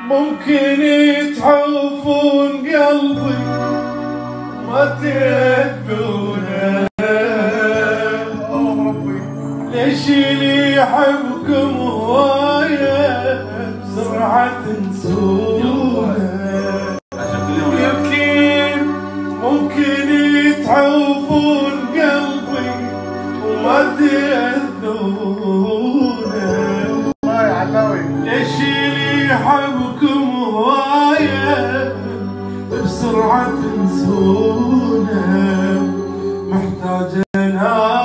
ممكن تحوفون قلبي ما تهدونه، ليش اللي يحبكم هواية بسرعة تنسونه؟ يمكن ممكن تحوفون قلبي وما تهدونه، ليش اللي يحبكم هواية بسرعة تنسونه؟ محتاج أنا